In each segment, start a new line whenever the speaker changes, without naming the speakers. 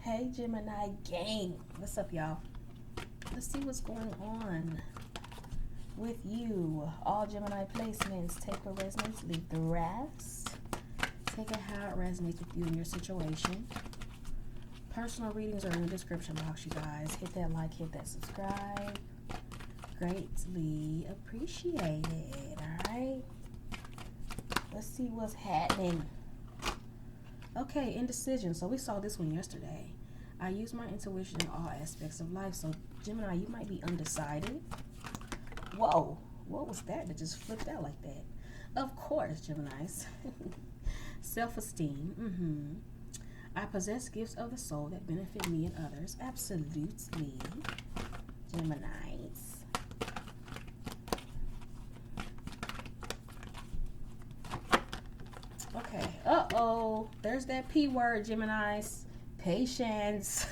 Hey Gemini gang, what's up y'all? Let's see what's going on with you. All Gemini placements, take what resonates, leave the rest. Take it how it resonates with you and your situation. Personal readings are in the description box, you guys. Hit that like, hit that subscribe. Greatly appreciated, alright? Let's see what's happening. Okay, indecision. So we saw this one yesterday. I use my intuition in all aspects of life. So Gemini, you might be undecided. Whoa, what was that just flipped out like that? Of course, Geminis. Self-esteem. I possess gifts of the soul that benefit me and others. Absolutely. Geminis. Okay. Uh-oh. There's that P word, Geminis. Patience.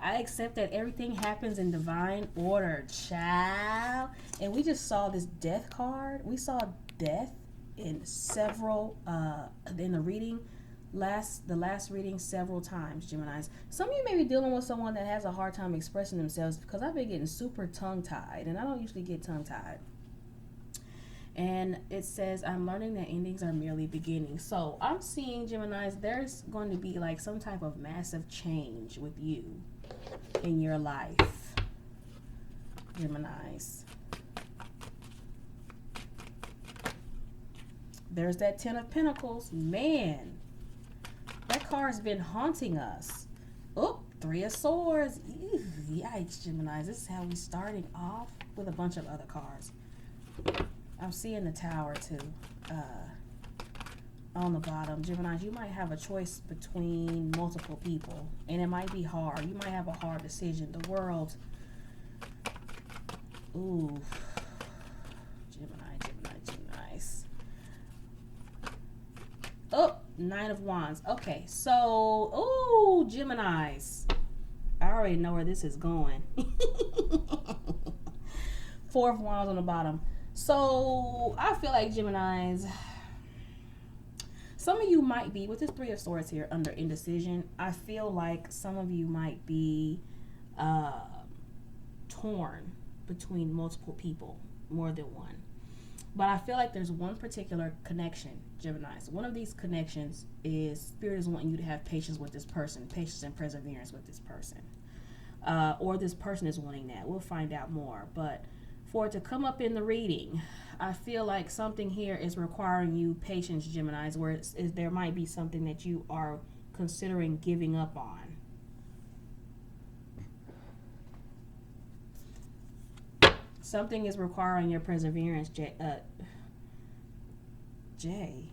I accept that everything happens in divine order, child. And we just saw this death card. We saw death in several, in the reading, the last reading several times, Geminis. Some of you may be dealing with someone that has a hard time expressing themselves because I've been getting super tongue-tied, and I don't usually get tongue-tied. And it says, I'm learning that endings are merely beginnings. So I'm seeing, Geminis, there's going to be like some type of massive change with you in your life, Geminis. There's that Ten of Pentacles. Man, that card's been haunting us. Oh, Three of Swords. Ew, yikes, Geminis. This is how we started off with a bunch of other cards. I'm seeing the Tower too on the bottom. Geminis, you might have a choice between multiple people, and it might be hard. You might have a hard decision. The World. Ooh. Geminis. Oh, Nine of Wands. Okay, so, ooh, Geminis. I already know where this is going. Four of Wands on the bottom. So I feel like, Geminis, some of you might be, with this Three of Swords here under indecision, I feel like some of you might be torn between multiple people, more than one. But I feel like there's one particular connection, Geminis. One of these connections is Spirit is wanting you to have patience with this person, patience and perseverance with this person. Or this person is wanting that. We'll find out more. But for it to come up in the reading, I feel like something here is requiring you patience, Geminis, where there might be something that you are considering giving up on. Something is requiring your perseverance, Jay.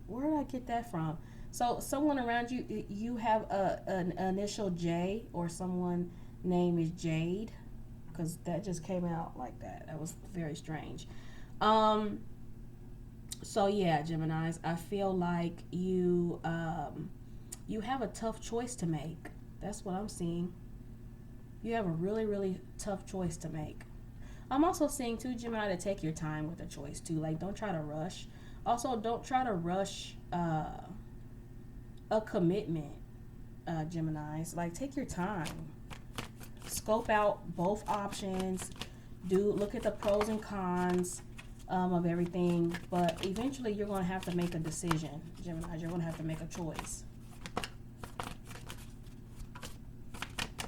Where did I get that from? So someone around you, you have an initial J, or someone name is Jade, because that just came out like that. That was very strange. So yeah, Geminis, I feel like you have a tough choice to make. That's what I'm seeing. You have a really, really tough choice to make. I'm also seeing too, Gemini, to take your time with the choice too. Like, don't try to rush. Also, don't try to rush a commitment, Geminis. Like, take your time. Scope out both options. Look at the pros and cons of everything. But eventually, you're going to have to make a decision, Gemini. You're going to have to make a choice.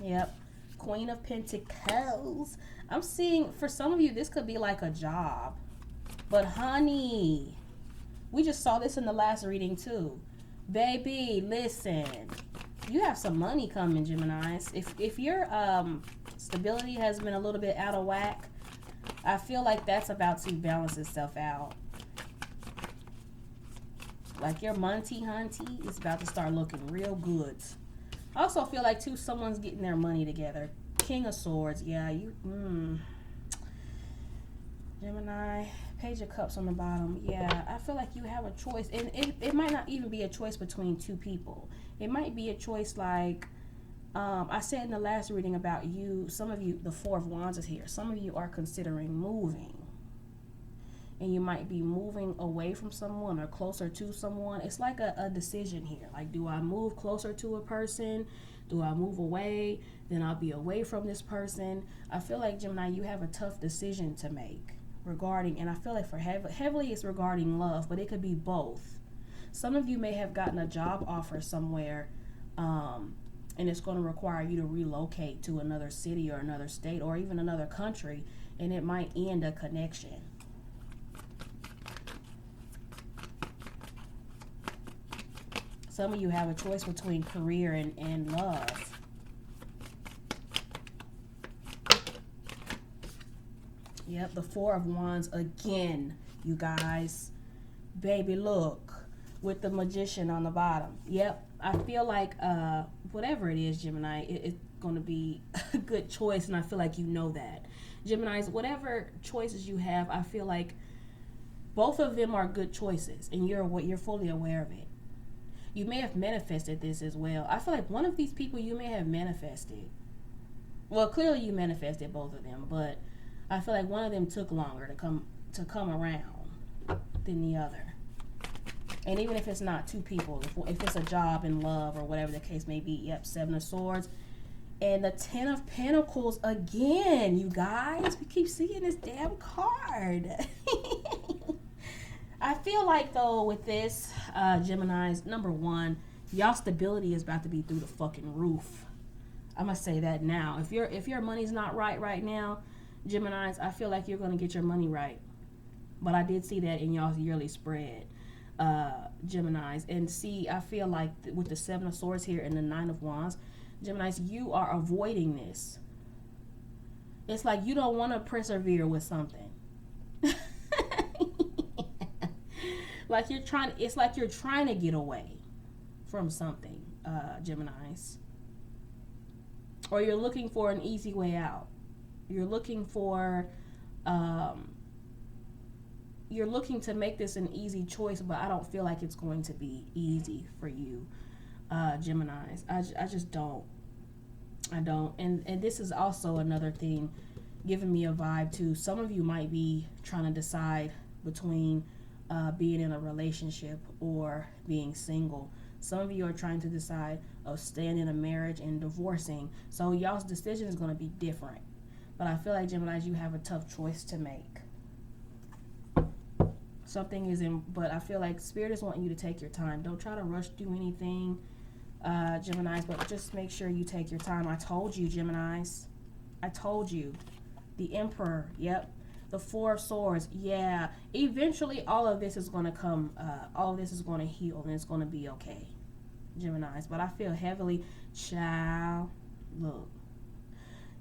Yep. Queen of Pentacles. I'm seeing, for some of you, this could be like a job. But honey, we just saw this in the last reading too. Baby, listen. You have some money coming, Geminis. If your stability has been a little bit out of whack, I feel like that's about to balance itself out. Like your Monty Hunty is about to start looking real good. I also feel like too, someone's getting their money together. King of Swords, yeah, Gemini, Page of Cups on the bottom. Yeah, I feel like you have a choice, and it might not even be a choice between two people. It might be a choice like, I said in the last reading about you, some of you, the Four of Wands is here. Some of you are considering moving. and you might be moving away from someone or closer to someone. It's like a decision here. Like, do I move closer to a person? Do I move away? Then I'll be away from this person. I feel like, Gemini, you have a tough decision to make regarding, and I feel like for heavily it's regarding love, but it could be both. Some of you may have gotten a job offer somewhere, and it's going to require you to relocate to another city or another state or even another country, and it might end a connection. Some of you have a choice between career and love. Yep, the Four of Wands again, you guys. Baby, look, with the Magician on the bottom. Yep, I feel like whatever it is, Gemini, it's going to be a good choice, and I feel like you know that. Geminis, whatever choices you have, I feel like both of them are good choices, and you're fully aware of it. You may have manifested this as well. I feel like one of these people you may have manifested. Well, clearly you manifested both of them, but I feel like one of them took longer to come around than the other. And even if it's not two people, if it's a job and love or whatever the case may be, yep, Seven of Swords. And the Ten of Pentacles again, you guys. We keep seeing this damn card. I feel like, though, with this, Geminis, number one, y'all stability is about to be through the fucking roof. I'm going to say that now. If your money's not right now, Geminis, I feel like you're going to get your money right. But I did see that in y'all's yearly spread, Geminis. And see, I feel like with the Seven of Swords here and the Nine of Wands, Geminis, you are avoiding this. It's like you don't want to persevere with something. Like it's like you're trying to get away from something, Geminis. Or you're looking for an easy way out. You're looking to make this an easy choice, but I don't feel like it's going to be easy for you, Geminis. I just don't. I don't. And this is also another thing giving me a vibe too. Some of you might be trying to decide between being in a relationship or being single. Some of you are trying to decide of staying in a marriage and divorcing. So y'all's decision is going to be different. But I feel like, Geminis, you have a tough choice to make. But I feel like Spirit is wanting you to take your time. Don't try to rush do anything, Geminis, but just make sure you take your time. I told you, Geminis. I told you. The Emperor, yep. The Four of Swords, yeah. Eventually, all of this is going to come, all of this is going to heal, and it's going to be okay, Geminis. But I feel heavily, child, look.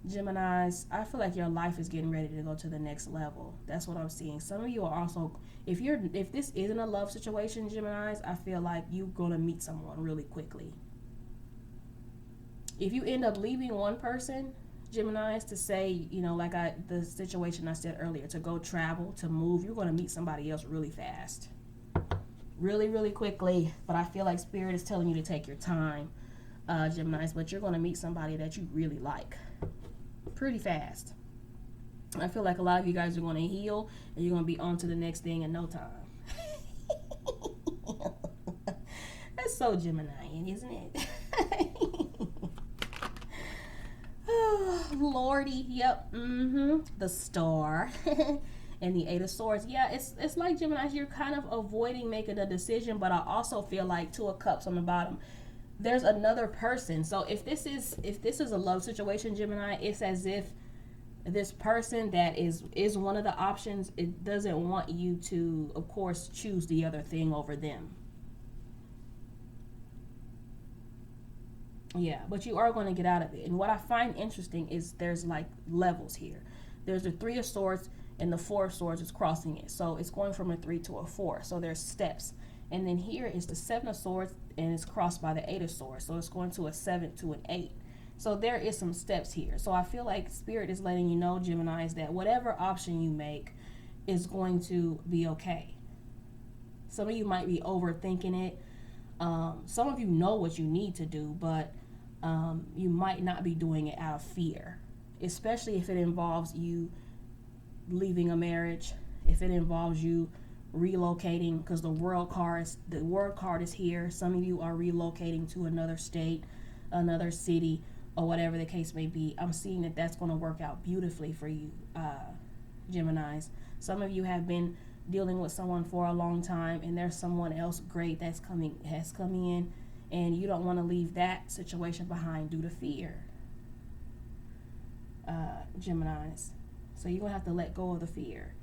Geminis, I feel like your life is getting ready to go to the next level. That's what I'm seeing. Some of you are also, if this isn't a love situation, Geminis, I feel like you're going to meet someone really quickly. If you end up leaving one person, Geminis, to say, like the situation I said earlier, to go travel, to move, you're going to meet somebody else really fast. Really, really quickly. But I feel like Spirit is telling you to take your time, Geminis, but you're going to meet somebody that you really like pretty fast. I feel like a lot of you guys are going to heal and you're going to be on to the next thing in no time. That's so Gemini, isn't it? Oh, Lordy, yep, the Star and the Eight of Swords. Yeah, it's like, Gemini, you're kind of avoiding making a decision, but I also feel like Two of Cups on the bottom. There's another person. So if this is a love situation, Gemini, it's as if this person that is one of the options, it doesn't want you to, of course, choose the other thing over them. Yeah, but you are going to get out of it. And what I find interesting is there's like levels here. There's the Three of Swords and the Four of Swords is crossing it. So it's going from a 3 to a 4. So there's steps. And then here is the Seven of Swords and it's crossed by the Eight of Swords. So it's going to a 7 to an 8. So there is some steps here. So I feel like Spirit is letting you know, Geminis, that whatever option you make is going to be okay. Some of you might be overthinking it. Some of you know what you need to do, but you might not be doing it out of fear, especially if it involves you leaving a marriage, If it involves you relocating, because the world card is here. Some of you are relocating to another state, another city, or whatever the case may be. I'm seeing that that's going to work out beautifully for you, Geminis. Some of you have been dealing with someone for a long time, and there's someone else great has come in, and you don't want to leave that situation behind due to fear, Geminis. So you're gonna have to let go of the fear.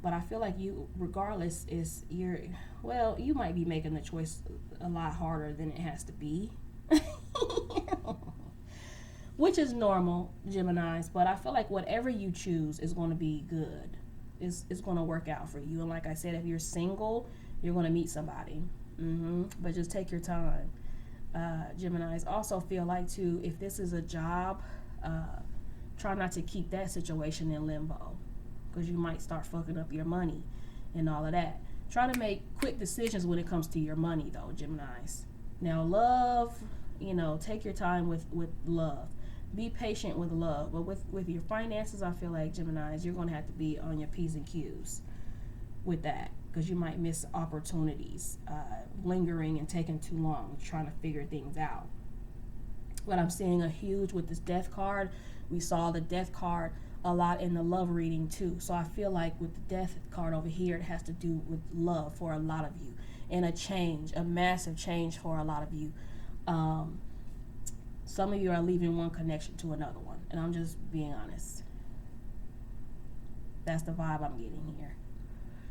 But I feel like you, regardless, you might be making the choice a lot harder than it has to be. Which is normal, Geminis, but I feel like whatever you choose is going to be good. It's going to work out for you. And like I said, if you're single, you're going to meet somebody. But just take your time. Geminis, also feel like, too, if this is a job, try not to keep that situation in limbo, because you might start fucking up your money and all of that. Try to make quick decisions when it comes to your money, though, Geminis. Now, love, take your time with love. Be patient with love. But with your finances, I feel like, Geminis, you're going to have to be on your P's and Q's with that, because you might miss opportunities, lingering and taking too long, trying to figure things out. But I'm seeing a huge, with this death card, we saw the death card a lot in the love reading too. So I feel like with the death card over here, it has to do with love for a lot of you, and a massive change for a lot of you. Some of you are leaving one connection to another one, and I'm just being honest. That's the vibe I'm getting here,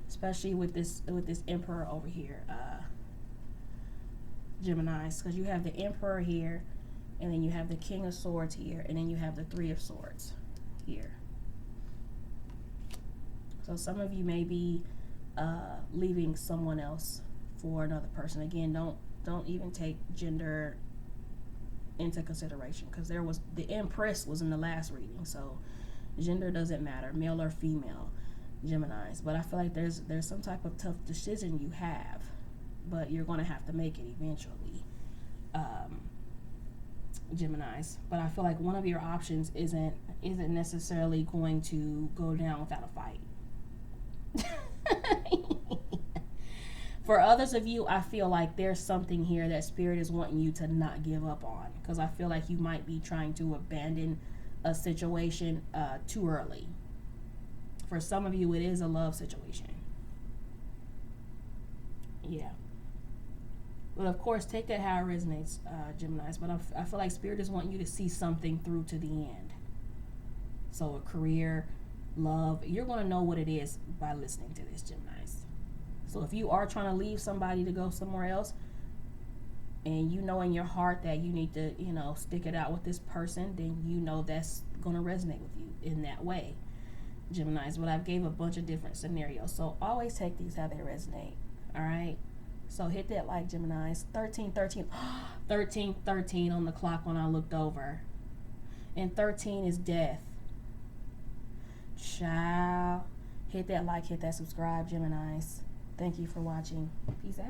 especially with this Emperor over here, Geminis, because you have the Emperor here, and then you have the King of Swords here, and then you have the Three of Swords here. So some of you may be leaving someone else for another person. Again, don't even take gender into consideration, because the Empress was in the last reading, so gender doesn't matter, male or female, Geminis. But I feel like there's some type of tough decision you have, but you're going to have to make it eventually, Geminis. But I feel like one of your options isn't necessarily going to go down without a fight. For others of you, I feel like there's something here that Spirit is wanting you to not give up on, because I feel like you might be trying to abandon a situation too early. For some of you, it is a love situation. Yeah. But of course, take that how it resonates, Geminis. But I feel like Spirit is wanting you to see something through to the end. So a career, love, you're going to know what it is by listening to this, Geminis. So if you are trying to leave somebody to go somewhere else, and you know in your heart that you need to, stick it out with this person, then that's going to resonate with you in that way, Geminis. But I've gave a bunch of different scenarios, so always take these how they resonate. All right. So hit that like, Geminis. 1313 1313 on the clock when I looked over, and 13 is death. Ciao. Hit that like, hit that subscribe, Geminis. Thank you for watching. Peace out.